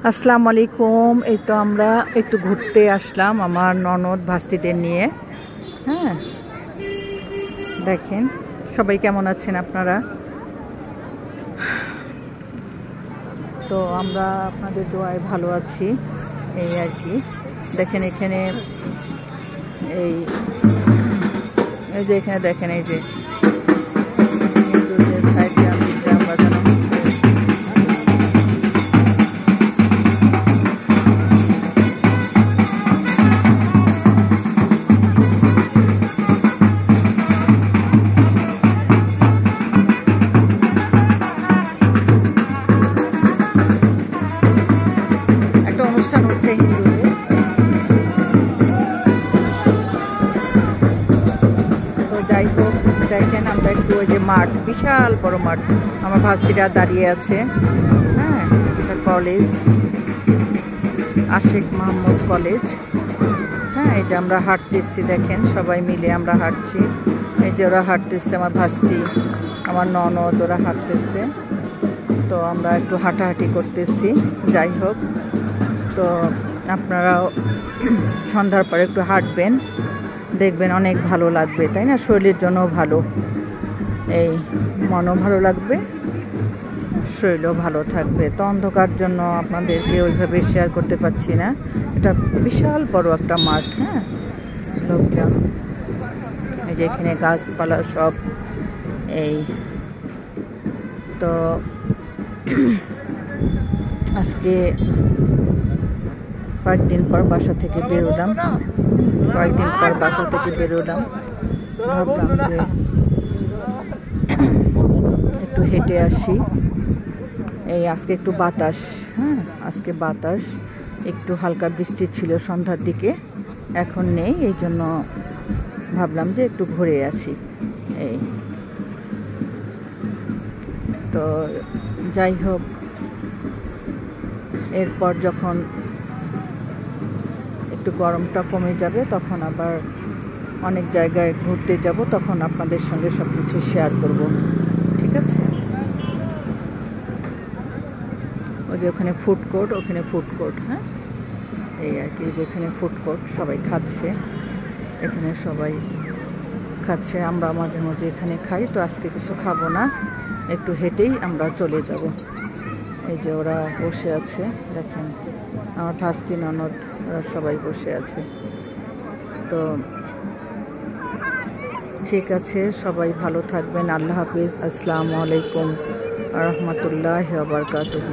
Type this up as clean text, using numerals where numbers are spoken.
আসসালামু আলাইকুম। এই তো আমরা একটু ঘুরতে আসলাম আমার ননদ ভাস্তিদের নিয়ে। হ্যাঁ, দেখেন সবাই কেমন আছেন আপনারা। তো আমরা আপনাদের দোয়ায় ভালো আছি, এই আর কি। দেখেন এখানে এই যে এখানে দেখেন এই যে বাজানো হচ্ছে। একটা অনুষ্ঠান হচ্ছে হিন্দুদের। তো যাই হোক, দেখেন আমরা একটু ওই যে মাঠ, বিশাল বড় মাঠ, আমার ভাস্তিরা দাঁড়িয়ে আছে। হ্যাঁ, এটা কলেজ, আশেক মাহমুদ কলেজ। হ্যাঁ, এই যে আমরা হাঁটতেছি, দেখেন সবাই মিলে আমরা হাঁটছি। এই যে ওরা হাঁটতেছে, আমার ভাস্তি, আমার ননদ, ওরা হাঁটতেছে। তো আমরা একটু হাঁটাহাঁটি করতেছি। যাই হোক, তো আপনারাও সন্ধ্যার পরে একটু হাঁটবেন, দেখবেন অনেক ভালো লাগবে, তাই না? শরীরের জন্য ভালো, এই মনও ভালো লাগবে, শরীরও ভালো থাকবে। তো অন্ধকার জন্য আপনাদেরকে ওইভাবে শেয়ার করতে পারছি না। এটা বিশাল বড় একটা মাঠ। হ্যাঁ, লোকজন, এই যে এখানে গাছপালা সব। এই তো আজকে কয়েকদিন পর বাসা থেকে বেরোলাম, ভাবলাম যে একটু হেঁটে আসি। এই আজকে একটু বাতাস, হ্যাঁ আজকে বাতাস, একটু হালকা বৃষ্টি ছিল সন্ধ্যার দিকে, এখন নেই। এই জন্য ভাবলাম যে একটু ঘুরে আসি। এই তো যাই হোক, এরপর যখন একটু গরমটা কমে যাবে তখন আবার অনেক জায়গায় ঘুরতে যাব, তখন আপনাদের সঙ্গে সব কিছু শেয়ার করব, ঠিক আছে? ওই যে ওখানে ফুড কোর্ট, হ্যাঁ এই আর কি, যেখানে ফুড কোর্ট, সবাই খাচ্ছে, এখানে সবাই খাচ্ছে, আমরা মাঝে মাঝে এখানে খাই। তো আজকে কিছু খাবো না, একটু হেঁটেই আমরা চলে যাব। এই যে ওরা বসে আছে, দেখেন আমার ভাস্তি, ননদ, ওরা সবাই বসে আছে। তো ঠিক আছে, সবাই ভালো থাকবেন। আল্লাহ হাফিজ। আসসালামু আলাইকুম ওয়া রাহমাতুল্লাহি ওয়া বারাকাতুহু।